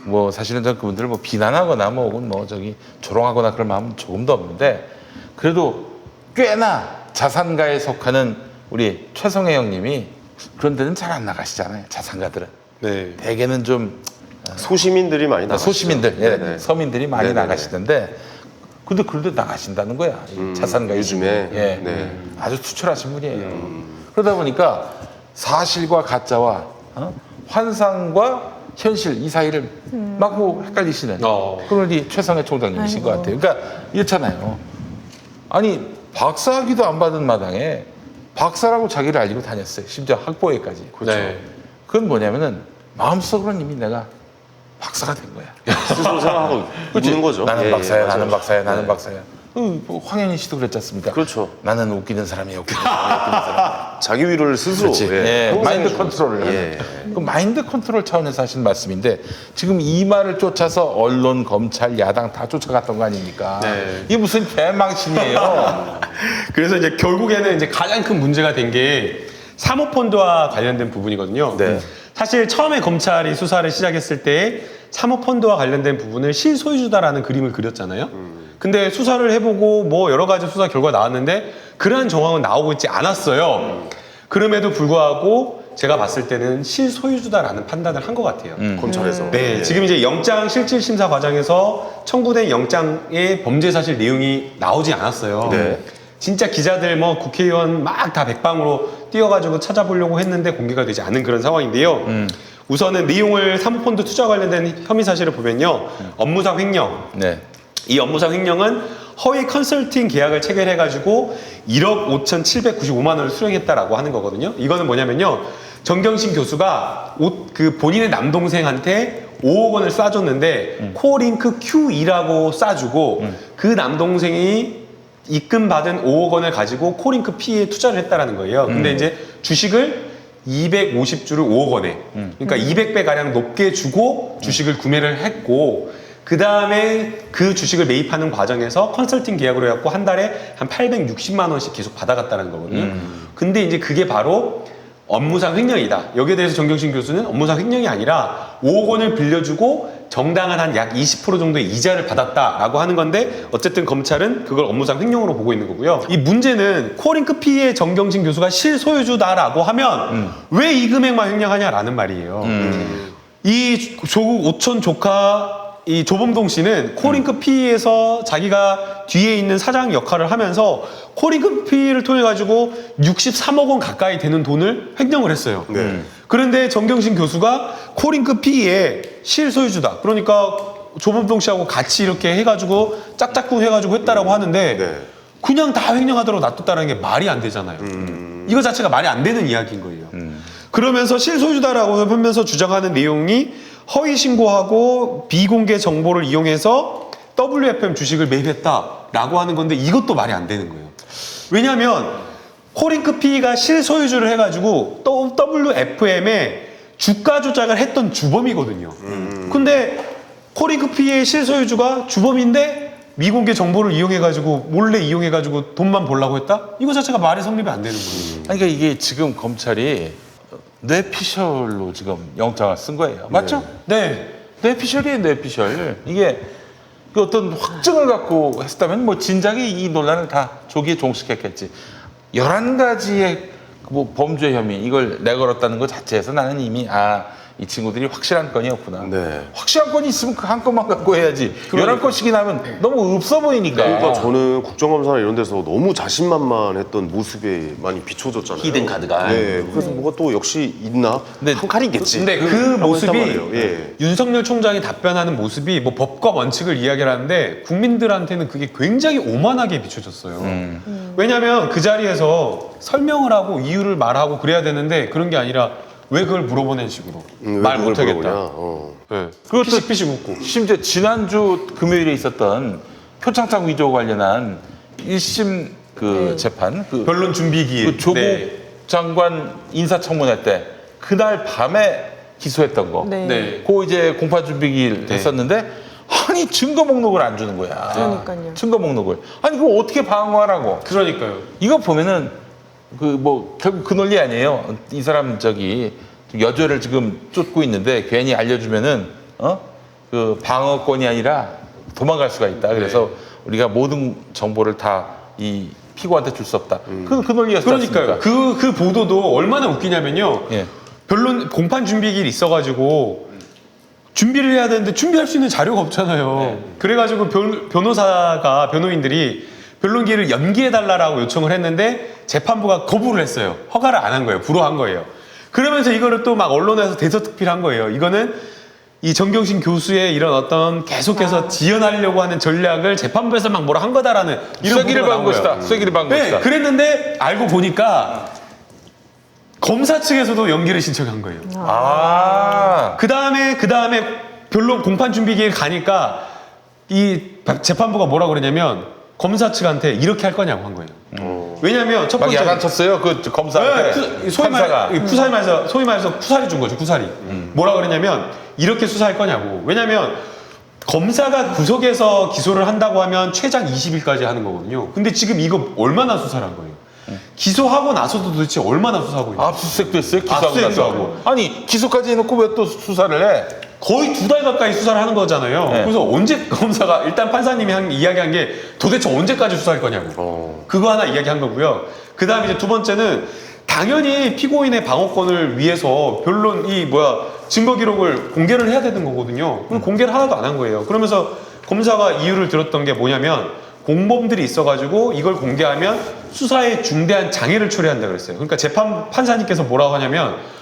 뭐 사실은 저 그분들을 뭐 비난하거나 뭐 혹은 뭐 저기 조롱하거나 그런 마음은 조금도 없는데 그래도 꽤나 자산가에 속하는 우리 최성해 형님이 그런 데는 잘 안 나가시잖아요. 자산가들은. 네. 대개는 좀 소시민들이 많이 나가시죠. 소시민들, 예, 네네. 서민들이 많이 네네네. 나가시던데 근데 그래도 나가신다는 거야. 이 자산가 요즘에. 예. 네. 아주 투철하신 분이에요. 그러다 보니까 사실과 가짜와 환상과 현실 이 사이를 막 뭐 헷갈리시는 그런 우리 최성해 총장님이신 것 같아요. 그러니까 이렇잖아요. 아니 박사학위도 안 받은 마당에 박사라고 자기를 알리고 다녔어요. 심지어 학부회까지. 그렇죠. 네. 그건 뭐냐면은 마음속으로는 이미 내가 박사가 된 거야. 스스로 생각하고 있는 거죠. 나는 예, 박사야, 예, 나는 맞아요. 박사야, 나는 네. 박사야. 뭐 황현희 씨도 그랬지 않습니까? 그렇죠. 나는 웃기는 사람이야, 웃기는 사람이야. 자기 위로를 스스로. 그렇지. 예, 예, 평생 마인드 좀- 컨트롤을. 예. 그 마인드 컨트롤 차원에서 하신 말씀인데 지금 이 말을 쫓아서 언론, 검찰, 야당 다 쫓아갔던 거 아닙니까? 네. 이게 무슨 개망신이에요. 그래서 이제 결국에는 이제 가장 큰 문제가 된 게 사모펀드와 관련된 부분이거든요. 네. 사실 처음에 검찰이 수사를 시작했을 때 사모펀드와 관련된 부분을 실소유주다라는 그림을 그렸잖아요. 근데 수사를 해보고 뭐 여러 가지 수사 결과 나왔는데 그러한 정황은 나오고 있지 않았어요. 그럼에도 불구하고 제가 봤을 때는 실소유주다라는 판단을 한 것 같아요. 검찰에서. 네, 예. 지금 이제 영장 실질 심사 과정에서 청구된 영장의 범죄 사실 내용이 나오지 않았어요. 네. 진짜 기자들 뭐 국회의원 막 다 백방으로 뛰어가지고 찾아보려고 했는데 공개가 되지 않은 그런 상황인데요. 우선은 내용을 사모펀드 투자 관련된 혐의 사실을 보면요. 업무상 횡령. 네. 이 업무상 횡령은 허위 컨설팅 계약을 체결해가지고 1억 5,795만 원을 수령했다라고 하는 거거든요. 이거는 뭐냐면요. 정경심 교수가 그 본인의 남동생한테 5억 원을 쏴줬는데 코링크 Q2라고 쏴주고 그 남동생이 입금받은 5억 원을 가지고 코링크 P에 투자를 했다라는 거예요. 근데 이제 주식을 250주를 5억 원에 그러니까 200배 가량 높게 주고 주식을 구매를 했고 그 다음에 그 주식을 매입하는 과정에서 컨설팅 계약으로 해갖고 한 달에 한 860만 원씩 계속 받아갔다는 거거든요. 근데 이제 그게 바로 업무상 횡령이다. 여기에 대해서 정경심 교수는 업무상 횡령이 아니라 5억 원을 빌려주고 정당한 한 약 20% 정도의 이자를 받았다라고 하는 건데 어쨌든 검찰은 그걸 업무상 횡령으로 보고 있는 거고요. 이 문제는 코어링크 P의 정경심 교수가 실소유주다라고 하면 왜 이 금액만 횡령하냐라는 말이에요. 이 조국 오촌 조카 이 조범동 씨는 코링크 P에서 자기가 뒤에 있는 사장 역할을 하면서 코링크 P를 통해 가지고 63억 원 가까이 되는 돈을 횡령을 했어요. 그런데 정경심 교수가 코링크 P의 실소유주다. 그러니까 조범동 씨하고 같이 이렇게 해가지고 짝짝꿍 해가지고 했다라고 하는데 네. 그냥 다 횡령하도록 놔뒀다는 게 말이 안 되잖아요. 이거 자체가 말이 안 되는 이야기인 거예요. 그러면서 실소유주다라고 하면서 주장하는 내용이 허위 신고하고 비공개 정보를 이용해서 WFM 주식을 매입했다라고 하는 건데 이것도 말이 안 되는 거예요. 왜냐하면 코링크 P가 실소유주를 해가지고 또 WFM에 주가 조작을 했던 주범이거든요. 근데 코링크 P의 실소유주가 주범인데 미공개 정보를 이용해가지고 몰래 이용해가지고 돈만 벌라고 했다? 이거 자체가 말이 성립이 안 되는 거예요. 아니, 그러니까 이게 지금 검찰이 뇌피셜로 지금 영장을 쓴 거예요. 맞죠? 네. 뇌피셜이에요, 뇌피셜. 이게 그 어떤 확증을 갖고 했다면 뭐 진작에 이 논란을 다 조기에 종식했겠지. 11가지의 뭐 범죄 혐의 이걸 내걸었다는 것 자체에서 나는 이미 이 친구들이 확실한 건이었구나. 네. 확실한 건이 있으면 그 한 건만 갖고 해야지. 11건씩이나 하면 너무 없어 보이니까. 그러니까 저는 국정감사나 이런 데서 너무 자신만만했던 모습에 많이 비춰졌잖아요. 히든 카드가. 네. 그래서 뭐가 또 역시 있나? 네. 한 칼이 있겠지. 근데 그 라고 모습이 했단 말이에요. 예. 윤석열 총장이 답변하는 모습이 뭐 법과 원칙을 이야기를 하는데 국민들한테는 그게 굉장히 오만하게 비춰졌어요. 왜냐하면 그 자리에서 설명을 하고 이유를 말하고 그래야 되는데 그런 게 아니라 왜 그걸 물어보는 식으로 말 왜 그걸 못하겠다. 물어보냐? 어. 네. 그것도 피식 웃고. 심지어 지난주 금요일에 있었던 표창장 위조 관련한 1심 그 재판 그 변론 준비 기일. 그 조국 네. 장관 인사청문회 때 그날 밤에 기소했던 거. 네. 네. 그 이제 공판 준비기일 했었는데 아니 증거 목록을 안 주는 거야. 그러니까요. 증거 목록을. 아니 그거 어떻게 방어하라고? 그러니까요. 이거 보면은 그 뭐 결국 그 논리 아니에요. 이 사람 여죄를 지금 쫓고 있는데 괜히 알려주면은 그 방어권이 아니라 도망갈 수가 있다. 그래서 우리가 모든 정보를 다 이 피고한테 줄 수 없다. 그 논리였지 그러니까요. 않습니까? 그 보도도 얼마나 웃기냐면요. 예. 변론 공판 준비기일 있어가지고 준비를 해야 되는데 준비할 수 있는 자료가 없잖아요. 그래가지고 변호인들이 변론기일을 연기해달라고 요청을 했는데 재판부가 거부를 했어요. 허가를 안 한 거예요. 불허한 거예요. 그러면서 이거를 또 막 언론에서 대서특필한 거예요. 이거는 이 정경심 교수의 이런 어떤 계속해서 지연하려고 하는 전략을 재판부에서 막 뭐라 한 거다라는 이런 쐐기를 보도가 박은 나온 거예요. 것이다. 쐐기를 박은 네, 것이다. 그랬는데 알고 보니까 검사 측에서도 연기를 신청한 거예요. 그 다음에 변론 공판 준비기일 가니까 이 재판부가 뭐라 그러냐면 검사 측한테 이렇게 할 거냐고 한 거예요. 왜냐면 첫 막 번째 야단쳤어요. 그 검사한테. 소위 판사가. 말해서 쿠사리 준 거죠. 쿠사리. 뭐라 그러냐면 이렇게 수사할 거냐고. 왜냐면 검사가 구속해서 기소를 한다고 하면 최장 20일까지 하는 거거든요. 근데 지금 이거 얼마나 수사를 한 거예요? 기소하고 나서도 도대체 얼마나 수사하고 있나요? 압수수색도 했어요. 기소하고 압수수색도 나서. 하고. 아니 기소까지 해놓고 왜 또 수사를 해? 거의 2달 가까이 수사를 하는 거잖아요. 네. 그래서 언제 검사가 일단 판사님이 이야기한 게 도대체 언제까지 수사할 거냐고. 그거 하나 이야기한 거고요. 그 다음에 이제 두 번째는 당연히 피고인의 방어권을 위해서 변론 증거 기록을 공개를 해야 되는 거거든요. 그럼 공개를 하나도 안 한 거예요. 그러면서 검사가 이유를 들었던 게 뭐냐면 공범들이 있어가지고 이걸 공개하면 수사에 중대한 장애를 초래한다 그랬어요. 그러니까 판사님께서 뭐라고 하냐면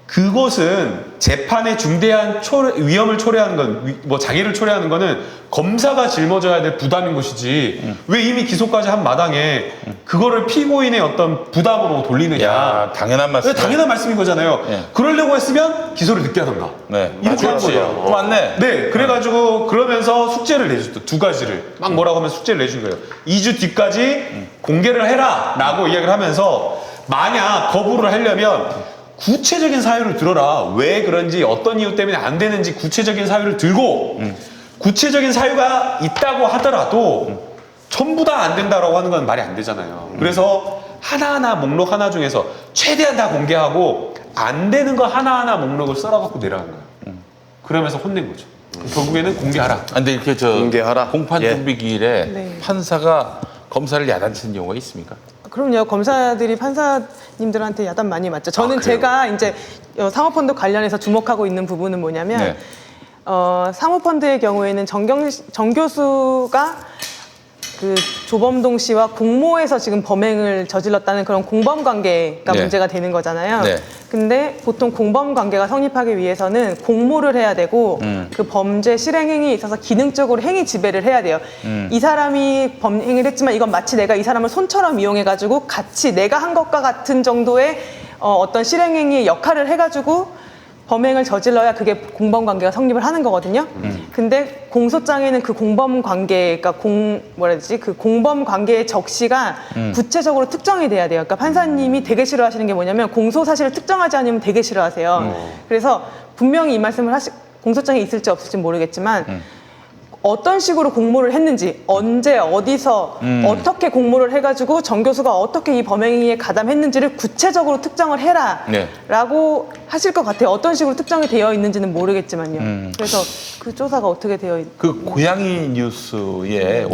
그것은 재판에 중대한 위험을 초래하는 건, 장애를 초래하는 거는 검사가 짊어져야 될 부담인 것이지, 왜 이미 기소까지 한 마당에 그거를 피고인의 어떤 부담으로 돌리느냐. 야, 당연한 말씀. 당연한 말씀인 거잖아요. 예. 그러려고 했으면 기소를 늦게 하던가. 네. 이렇게 하는 그렇지. 거죠. 또 맞네. 네, 그래가지고 그러면서 숙제를 내줬죠. 2가지를. 막 뭐라고 하면 숙제를 내준 거예요. 2주 뒤까지 공개를 해라 라고 이야기를 하면서 만약 거부를 하려면 구체적인 사유를 들어라. 왜 그런지 어떤 이유 때문에 안 되는지 구체적인 사유를 들고 구체적인 사유가 있다고 하더라도 전부 다 안 된다라고 하는 건 말이 안 되잖아요. 그래서 하나하나 목록 하나 중에서 최대한 다 공개하고 안 되는 거 하나하나 목록을 썰어갖고 내려간 거예요. 그러면서 혼낸 거죠. 결국에는 공개하라. 근데 이렇게 공개하라. 공판 예. 준비 기일에 네. 판사가 검사를 야단치는 경우가 있습니까? 그럼요. 검사들이 판사님들한테 야단 많이 맞죠. 저는 그래요? 제가 이제 사모펀드 관련해서 주목하고 있는 부분은 뭐냐면 네. 사모펀드의 경우에는 정 교수가 그 조범동 씨와 공모해서 지금 범행을 저질렀다는 그런 공범 관계가 네. 문제가 되는 거잖아요. 네. 근데 보통 공범 관계가 성립하기 위해서는 공모를 해야 되고 그 범죄 실행 행위에 있어서 기능적으로 행위 지배를 해야 돼요. 이 사람이 범행을 했지만 이건 마치 내가 이 사람을 손처럼 이용해가지고 같이 내가 한 것과 같은 정도의 어떤 실행 행위의 역할을 해가지고 범행을 저질러야 그게 공범 관계가 성립을 하는 거거든요. 근데 공소장에는 그 공범 관계, 그러니까 그 공범 관계의 적시가 구체적으로 특정이 돼야 돼요. 그러니까 판사님이 되게 싫어하시는 게 뭐냐면 공소 사실을 특정하지 않으면 되게 싫어하세요. 그래서 분명히 이 말씀을 공소장에 있을지 없을지 모르겠지만 어떤 식으로 공모를 했는지, 언제, 어디서, 어떻게 공모를 해가지고 정 교수가 어떻게 이 범행에 가담했는지를 구체적으로 특정을 해라 네. 라고 하실 것 같아요. 어떤 식으로 특정이 되어 있는지는 모르겠지만요. 그래서 그 조사가 어떻게 되어 그 고양이 뉴스에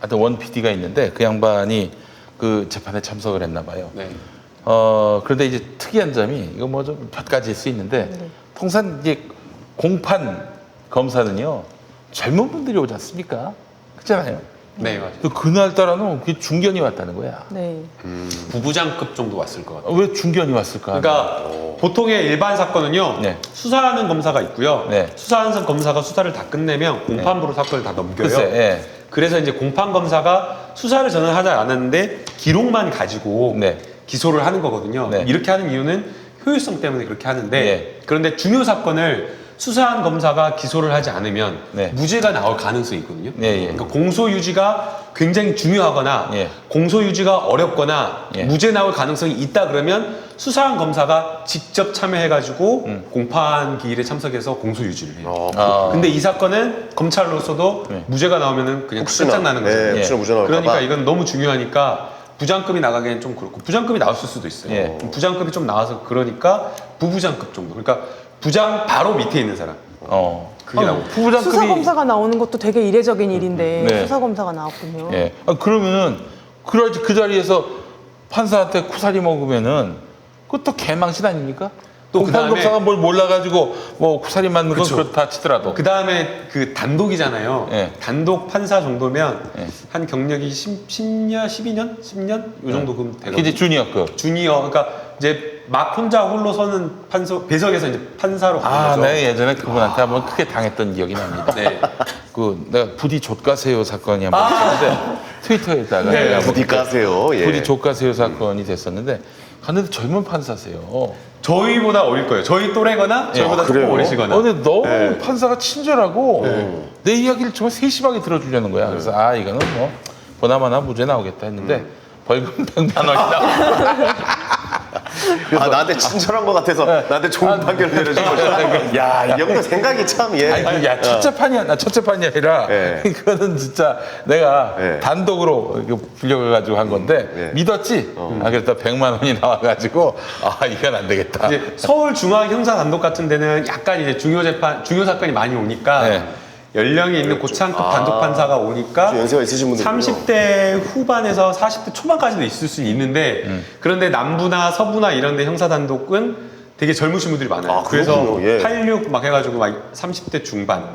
하여튼 원 PD가 있는데 그 양반이 그 재판에 참석을 했나 봐요. 네. 그런데 이제 특이한 점이 이거 뭐 좀 몇 가지일 수 있는데 통상 이제 공판 검사는요 젊은 분들이 오지 않습니까? 그렇잖아요. 네, 맞아요. 그날따라는 그게 중견이 왔다는 거야. 네. 부부장급 정도 왔을 것 같아요. 왜 중견이 왔을까? 그러니까 보통의 일반 사건은요. 네. 수사하는 검사가 있고요. 네. 수사하는 검사가 수사를 다 끝내면 공판부로 사건을 다 넘겨요. 글쎄, 예. 그래서 이제 공판 검사가 수사를 저는 하지 않았는데 기록만 가지고 네. 기소를 하는 거거든요. 네. 이렇게 하는 이유는 효율성 때문에 그렇게 하는데 네. 그런데 중요 사건을 수사한 검사가 기소를 하지 않으면 네. 무죄가 나올 가능성이 있거든요. 네, 예. 그러니까 공소유지가 굉장히 중요하거나 예. 공소유지가 어렵거나 예. 무죄 나올 가능성이 있다 그러면 수사한 검사가 직접 참여해가지고 공판 기일에 참석해서 공소유지를 해요. 근데 이 사건은 검찰로서도 네. 무죄가 나오면은 그냥 혹시나, 끝장나는 거죠. 네, 혹시나 무죄 나올까 그러니까 봐. 이건 너무 중요하니까 부장급이 나가기엔 좀 그렇고 부장급이 나왔을 수도 있어요. 예. 부장급이 좀 나와서 그러니까 부부장급 정도. 그러니까 부장 바로 밑에 있는 사람. 그게 나오고. 부부장급이 수사검사가 나오는 것도 되게 이례적인 일인데 네. 수사검사가 나왔군요. 예. 그러면은 그 자리에서 판사한테 쿠사리 먹으면은 그것도 개망신 아닙니까? 또 공판검사가 뭘 몰라가지고 뭐 쿠사리 맞는 건 그렇다 치더라도. 그 다음에 그 단독이잖아요. 예. 단독 판사 정도면 예. 한 경력이 10년, 12년? 10년? 요 정도 그럼 되거든요. 이제 주니어급. 주니어. 그러니까 이제 막 혼자 홀로 서는 배석에서 이제 판사로 가는 거죠. 내가 예전에 그분한테 한번 크게 당했던 기억이 납니다. 네. 내가 부디 족가세요 사건이 한번 있었는데 트위터에다가 네, 내가 부디 까세요. 예. 부디 족가세요 사건이 됐었는데 갔는데 젊은 판사세요. 저희보다 어릴 거예요. 저희 또래거나 저희보다 그래요? 조금 어리시거나. 근데 너무 판사가 친절하고 내 이야기를 정말 세심하게 들어주려는 거야. 그래서 이거는 뭐 보나마나 무죄 나오겠다 했는데 벌금 100만 원이 나와. 나한테 친절한 것 같아서 나한테 좋은 판결을 내려준 거죠. 야, 이 형도 생각이 참, 예. 아니 그게 첫째 판이 나 첫째 판이 아니라 예. 이거는 진짜 내가 예. 단독으로 이거 불려가지고 한 건데 예. 믿었지. 그래서 100만 원이 나와가지고 이건 안 되겠다. 이제 서울중앙형사 단독 같은 데는 약간 이제 중요 사건이 많이 오니까 네. 연령이 있는 고차급 단독 판사가 오니까 좀 연세가 있으신 분들 30대 후반에서 40대 초반까지도 있을 수 있는데 그런데 남부나 서부나 이런 데 형사 단독은 되게 젊으신 분들이 많아요. 그래서 그렇군요. 예. 86 막 해가지고 막 30대 중반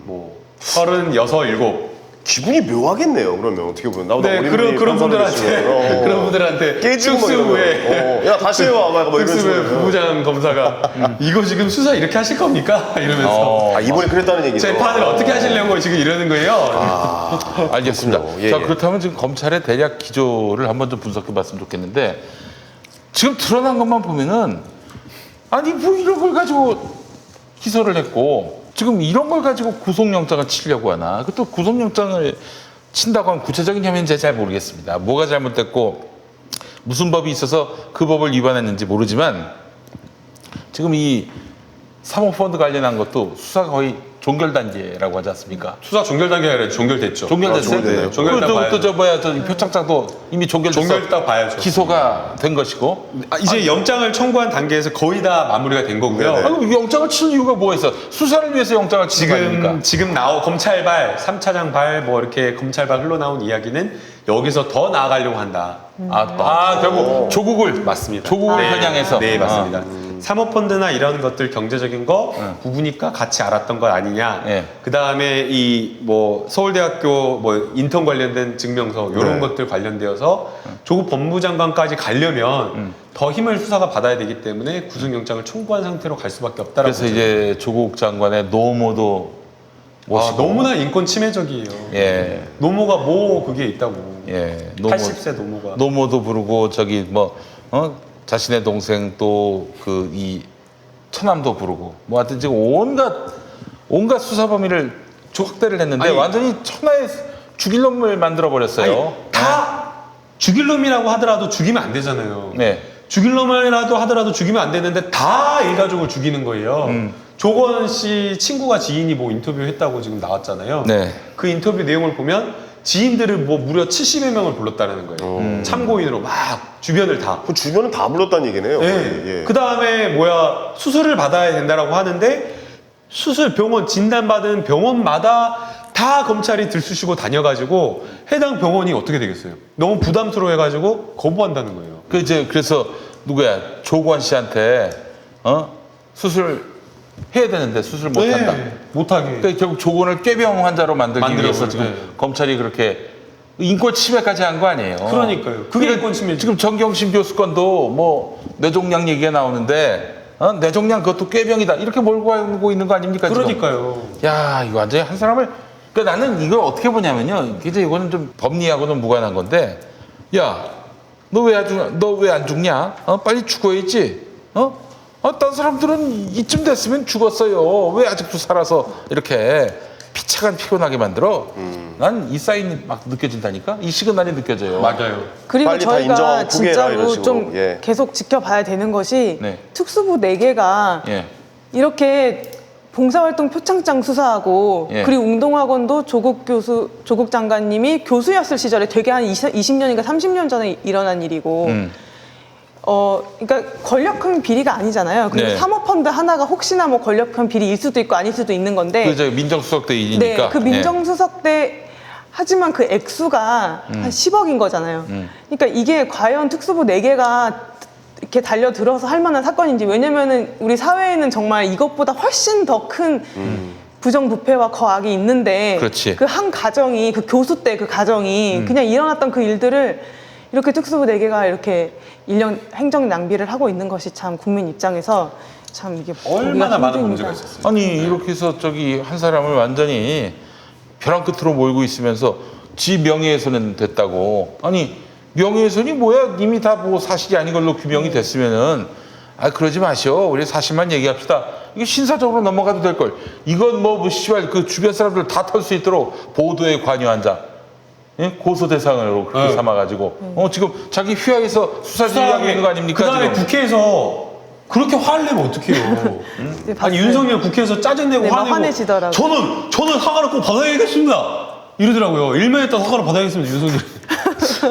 뭐 36, 7 기분이 묘하겠네요. 그러면 어떻게 보면 나보다 네, 어린 그런 분이 판사를 분들한테 해주시면, 그런 분들한테 깨지고 막 특수부에 이러면, 야 다시 해와 막 이런 특수부에 식으로. 부부장 검사가 이거 지금 수사 이렇게 하실 겁니까? 이러면서 이번에 그랬다는 얘기죠. 재판을 어떻게 하시려고 지금 이러는 아. 거예요? 알겠습니다. 그렇군요. 예, 자 예. 그렇다면 지금 검찰의 대략 기조를 한번 좀 분석해봤으면 좋겠는데 지금 드러난 것만 보면은 아니 뭐 이런 걸 가지고 기소를 했고 지금 이런 걸 가지고 구속영장을 치려고 하나? 그것도 구속영장을 친다고 하면 구체적인 혐의는 제가 잘 모르겠습니다. 뭐가 잘못됐고 무슨 법이 있어서 그 법을 위반했는지 모르지만 지금 이 사모펀드 관련한 것도 수사가 거의 종결 단계라고 하지 않습니까? 수사 종결 단계가 아니라 종결됐죠. 종결됐어요? 종결됐네요. 종결됐다고 봐야죠. 저 뭐야, 저 표창장도 이미 종결됐어. 종결됐다고 봐야죠. 기소가 된 것이고. 이제 영장을 청구한 단계에서 거의 다 마무리가 된 거고요. 네네. 아니, 영장을 칠 이유가 뭐가 있어? 수사를 위해서 영장을 치는 거 아닙니까? 지금 검찰발 3차장 발 뭐 이렇게 검찰발 흘러나온 이야기는 여기서 더 나아가려고 한다. 결국 조국을 맞습니다. 조국을 네. 편향해서. 네, 맞습니다. 사모펀드나 이런 것들 경제적인 거 부부니까 같이 알았던 것 아니냐. 네. 그 다음에 이 뭐 서울대학교 뭐 인턴 관련된 증명서 이런 네. 것들 관련되어서 조국 법무장관까지 가려면 더 힘을 수사가 받아야 되기 때문에 구속영장을 청구한 상태로 갈 수밖에 없다라고. 그래서 이제 조국 장관의 노모도 모시고. 너무나 인권 침해적이에요. 예. 노모가 뭐 그게 있다고. 예. 80세 노모가. 노모도 부르고 저기 뭐 자신의 동생 또 그 이 처남도 부르고 뭐 하여튼 지금 온갖 수사 범위를 확대를 했는데 아니, 완전히 천하의 죽일 놈을 만들어 버렸어요. 다 죽일 놈이라고 하더라도 죽이면 안 되잖아요. 네. 죽일 놈이라도 하더라도 죽이면 안 되는데 다 일가족을 죽이는 거예요. 조건 씨 친구가 지인이 뭐 인터뷰했다고 지금 나왔잖아요. 네. 그 인터뷰 내용을 보면 지인들을 뭐 무려 70여 명을 불렀다는 거예요. 참고인으로 막 주변을 다. 그 주변은 다 불렀다는 얘기네요. 네. 거의. 예. 그 다음에 수술을 받아야 된다라고 하는데 수술 병원 진단받은 병원마다 다 검찰이 들쑤시고 다녀가지고 해당 병원이 어떻게 되겠어요? 너무 부담스러워해가지고 거부한다는 거예요. 그래서 누구야 조건 씨한테 수술 해야 되는데 수술 못 한다. 못하게. 그러니까 결국 조건을 꾀병 환자로 만들기 위해서 만들어버려. 지금 네. 검찰이 그렇게 인권 침해까지 한 거 아니에요. 그러니까요. 그게 인권 침해죠. 지금 정경심 교수 건도 뭐 뇌종양 얘기가 나오는데 뇌종양 그것도 꾀병이다 이렇게 몰고 가고 있는 거 아닙니까? 그러니까요. 지금? 야 이거 완전히 한 사람을 그러니까 나는 이걸 어떻게 보냐면요. 이제 이거는 좀 법리하고는 무관한 건데 야 너 왜 안 죽냐? 빨리 죽어야지. 다른 사람들은 이쯤 됐으면 죽었어요. 왜 아직도 살아서 이렇게 피차간 피곤하게 만들어? 난 이 사인이 막 느껴진다니까? 이 시그널이 느껴져요. 맞아요. 그리고 빨리 다 저희가 인정하고 포기해라, 이런 진짜로 식으로. 좀 예. 계속 지켜봐야 되는 것이 네. 특수부 4개가 예. 이렇게 봉사활동 표창장 수사하고 예. 그리고 웅동학원도 조국 장관님이 교수였을 시절에 되게 한 20년인가 30년 전에 일어난 일이고 그러니까 권력형 비리가 아니잖아요. 그리고 네. 사모펀드 하나가 혹시나 뭐 권력형 비리일 수도 있고 아닐 수도 있는 건데 그 민정수석 때 일이니까. 네, 그 민정수석 때 하지만 그 액수가 한 10억인 거잖아요. 그러니까 이게 과연 특수부 4개가 이렇게 달려들어서 할 만한 사건인지. 왜냐면은 우리 사회에는 정말 이것보다 훨씬 더 큰 부정부패와 거악이 있는데 그렇지. 그 한 가정이 그 교수 때 그 가정이 그냥 일어났던 그 일들을 이렇게 특수부 4개가 이렇게 인력 행정 낭비를 하고 있는 것이 참 국민 입장에서 참 이게 얼마나 많은 힘듭니다. 문제가 있었어요. 아니 이렇게 해서 저기 한 사람을 완전히 벼랑 끝으로 몰고 있으면서 지 명예훼손은 됐다고. 아니 명예훼손이 뭐야? 이미 다 뭐 사실이 아닌 걸로 규명이 됐으면은 그러지 마시오. 우리 사실만 얘기합시다. 이게 신사적으로 넘어가도 될 걸. 이건 뭐 씨발 그 주변 사람들 다 털 수 있도록 보도에 관여한 자. 예? 고소 대상으로 그렇게 삼아가지고 지금 자기 휘하에서 수사지휘하고 있는 거 아닙니까? 그다음에 지금? 국회에서 그렇게 화를 내면 어떡해요? 네, 아니 봤어요. 윤석열 국회에서 짜증내고 네, 막 화내고 화내시더라고요. 저는 사과를 꼭 받아야겠습니다. 이러더라고요. 일면에 따라 사과를 받아야겠습니다. 윤석열.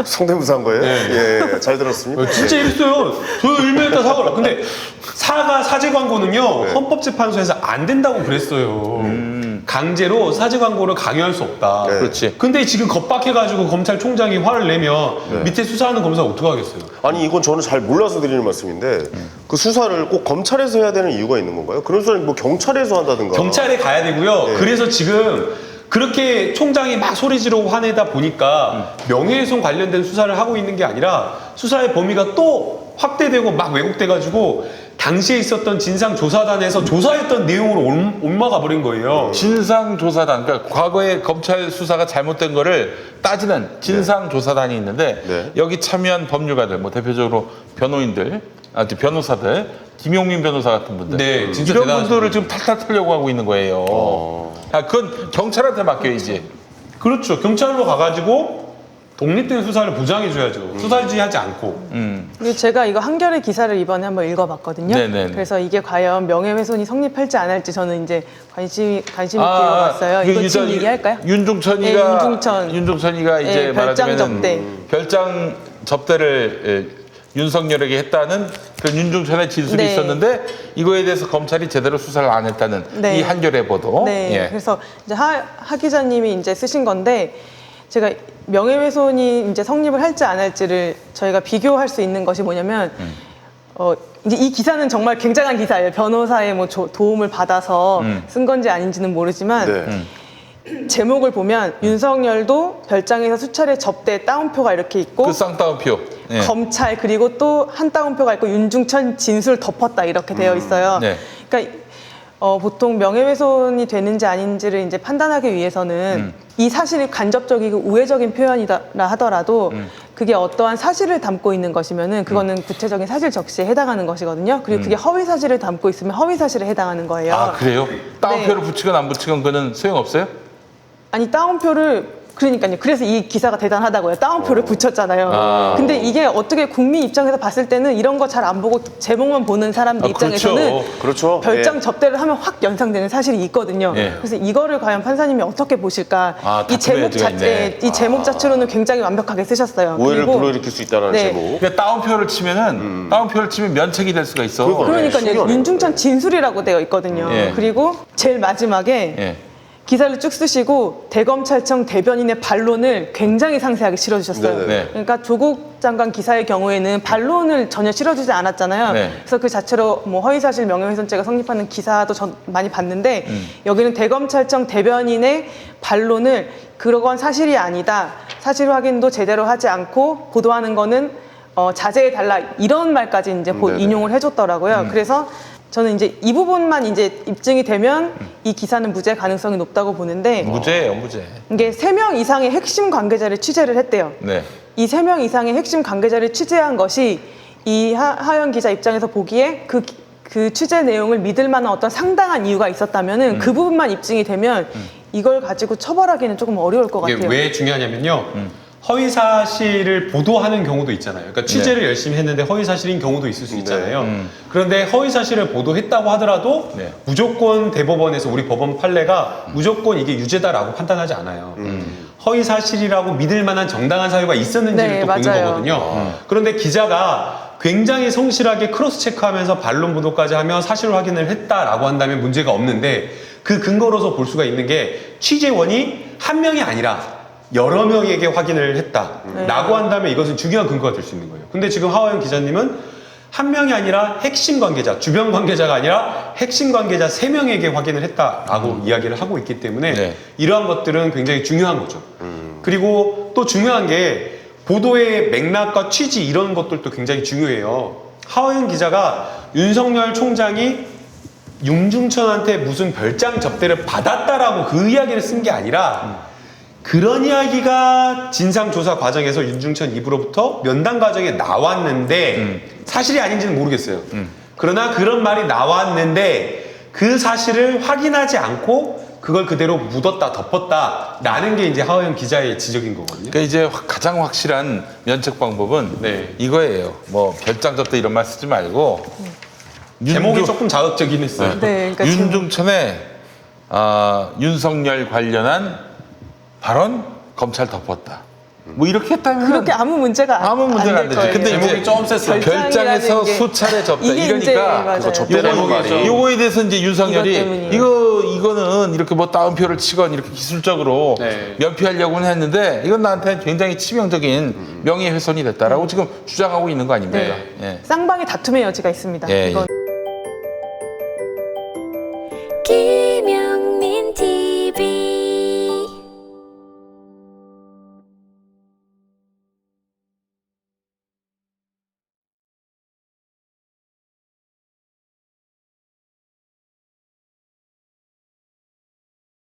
성대모사한 거예요? 네. 예, 잘 들었습니다. 진짜 이랬어요. 저는 일면에 따라 사과를. 근데 사제 광고는요 헌법재판소에서 안 된다고 그랬어요. 강제로 사제 광고를 강요할 수 없다. 네. 그렇지. 근데 지금 겁박해가지고 검찰총장이 화를 내면 밑에 수사하는 검사가 어떡하겠어요? 아니 이건 저는 잘 몰라서 드리는 말씀인데 그 수사를 꼭 검찰에서 해야 되는 이유가 있는 건가요? 그런 수사는 뭐 경찰에서 한다든가. 경찰에 가야 되고요. 네. 그래서 지금 그렇게 총장이 막 소리 지르고 화내다 보니까 명예훼손 관련된 수사를 하고 있는 게 아니라 수사의 범위가 또 확대되고 막 왜곡돼가지고 당시에 있었던 진상조사단에서 조사했던 내용으로 옮아가 버린 거예요. 진상조사단, 그러니까 과거에 검찰 수사가 잘못된 거를 따지는 진상조사단이 있는데 네. 여기 참여한 법률가들, 뭐 대표적으로 변호인들, 변호사들, 김용민 변호사 같은 분들, 네, 진짜 이런 대단하신 분들을 지금 탈탈 털려고 하고 있는 거예요. 그건 경찰한테 맡겨야지. 그렇죠. 경찰로 가가지고 독립된 수사를 보장해줘야죠. 수사지하지 않고. 그리고 제가 이거 한겨레 기사를 이번에 한번 읽어봤거든요. 네네네. 그래서 이게 과연 명예훼손이 성립할지 안 할지 저는 이제 관심 있게 읽어봤어요. 이거 지금 얘기할까요? 윤종천이가 이제 네, 별장 말하자면 접대. 별장 접대를 윤석열에게 했다는 그 윤종천의 진술이 네. 있었는데 이거에 대해서 검찰이 제대로 수사를 안 했다는 네. 이 한겨레 보도. 네. 예. 그래서 이제 하 기자님이 이제 쓰신 건데 제가 명예훼손이 이제 성립을 할지 안 할지를 저희가 비교할 수 있는 것이 뭐냐면 이제 이 기사는 정말 굉장한 기사예요. 변호사의 뭐 도움을 받아서 쓴 건지 아닌지는 모르지만 제목을 보면 윤석열도 별장에서 수차례 접대 따옴표가 이렇게 있고 그 쌍따옴표. 예. 검찰 그리고 또 한 따옴표가 있고 윤중천 진술 덮었다 이렇게 되어 있어요. 네. 그러니까 보통 명예훼손이 되는지 아닌지를 이제 판단하기 위해서는 이 사실이 간접적이고 우회적인 표현이라 하더라도 그게 어떠한 사실을 담고 있는 것이면은 그거는 구체적인 사실 적시에 해당하는 것이거든요. 그리고 그게 허위 사실을 담고 있으면 허위 사실에 해당하는 거예요. 아 그래요? 따옴표를 네. 붙이건 안 붙이건 그는 소용없어요? 아니 따옴표를 그러니까요. 그래서 이 기사가 대단하다고요. 따옴표를 붙였잖아요. 아. 근데 이게 어떻게 국민 입장에서 봤을 때는 이런 거 잘 안 보고 제목만 보는 사람들 입장에서는 그렇죠. 별장 접대를 하면 확 연상되는 사실이 있거든요. 예. 그래서 이거를 과연 판사님이 어떻게 보실까? 아, 이 제목 다툼의 여지가 있네. 이 제목 자체로는 굉장히 완벽하게 쓰셨어요. 오해를 그리고 불러일으킬 수 있다는 네. 제목. 그러니까 따옴표를 치면은 따옴표를 치면 면책이 될 수가 있어. 그러니까요. 그러니까요. 신기하네. 윤중천 진술이라고 되어 있거든요. 예. 그리고 제일 마지막에 예. 기사를 쭉 쓰시고 대검찰청 대변인의 반론을 굉장히 상세하게 실어주셨어요. 네네. 네. 그러니까 조국 장관 기사의 경우에는 반론을 전혀 실어주지 않았잖아요. 네. 그래서 그 자체로 뭐 허위사실 명예훼손죄가 성립하는 기사도 전 많이 봤는데 여기는 대검찰청 대변인의 반론을 그러건 사실이 아니다. 사실 확인도 제대로 하지 않고 보도하는 거는 자제해달라 이런 말까지 이제 네네. 인용을 해줬더라고요. 그래서 저는 이제 이 부분만 이제 입증이 되면 이 기사는 무죄 가능성이 높다고 보는데 무죄예요, 무죄. 이게 3명 이상의 핵심 관계자를 취재를 했대요. 네. 이 3명 이상의 핵심 관계자를 취재한 것이 이 하연 기자 입장에서 보기에 그 취재 내용을 믿을 만한 어떤 상당한 이유가 있었다면은 그 부분만 입증이 되면 이걸 가지고 처벌하기는 조금 어려울 것 이게 같아요. 왜 중요하냐면요. 허위 사실을 보도하는 경우도 있잖아요. 그러니까 취재를 열심히 했는데 허위 사실인 경우도 있을 수 있잖아요. 그런데 허위 사실을 보도했다고 하더라도 네. 무조건 대법원에서 우리 법원 판례가 무조건 이게 유죄다라고 판단하지 않아요. 허위 사실이라고 믿을 만한 정당한 사유가 있었는지를 네, 또 보는 맞아요. 거거든요. 그런데 기자가 굉장히 성실하게 크로스 체크하면서 반론 보도까지 하며 사실 확인을 했다라고 한다면 문제가 없는데 그 근거로서 볼 수가 있는 게 취재원이 한 명이 아니라 여러 명에게 확인을 했다라고 한다면 이것은 중요한 근거가 될 수 있는 거예요. 근데 지금 하와연 기자님은 한 명이 아니라 핵심 관계자, 주변 관계자가 아니라 핵심 관계자 3명에게 확인을 했다라고 이야기를 하고 있기 때문에 네. 이러한 것들은 굉장히 중요한 거죠. 그리고 또 중요한 게 보도의 맥락과 취지 이런 것들도 굉장히 중요해요. 하와연 기자가 윤석열 총장이 윤중천한테 무슨 별장 접대를 받았다라고 그 이야기를 쓴 게 아니라 그런 이야기가 진상조사 과정에서 윤중천 입으로부터 면담 과정에 나왔는데 사실이 아닌지는 모르겠어요. 그러나 그런 말이 나왔는데 그 사실을 확인하지 않고 그걸 그대로 묻었다 덮었다라는 게 이제 하호영 기자의 지적인 거거든요. 그러니까 이제 가장 확실한 면책 방법은 네. 이거예요. 뭐 별장 접대 이런 말 쓰지 말고 제목이 조금 자극적이긴 했어요. 네, 그러니까 윤중천의 윤석열 관련한 발언 검찰 덮었다. 뭐 이렇게 했다면 그렇게 아무 문제가 아무 문제가 안 될 되지. 거예요. 근데 제목이 이제 좀 셌어요. 별장에서 게 수차례 접다. 이게 이제 이러니까 맞아요. 그거 접대라는 말이. 요거에 대해서 이제 윤석열이 이것 때문이에요. 이거는 이렇게 뭐 따옴표를 치건 이렇게 기술적으로 네. 면피하려고는 했는데 이건 나한테 굉장히 치명적인 명예훼손이 됐다라고 지금 주장하고 있는 거 아닙니까? 예. 쌍방의 다툼의 여지가 있습니다. 예, 이건 예.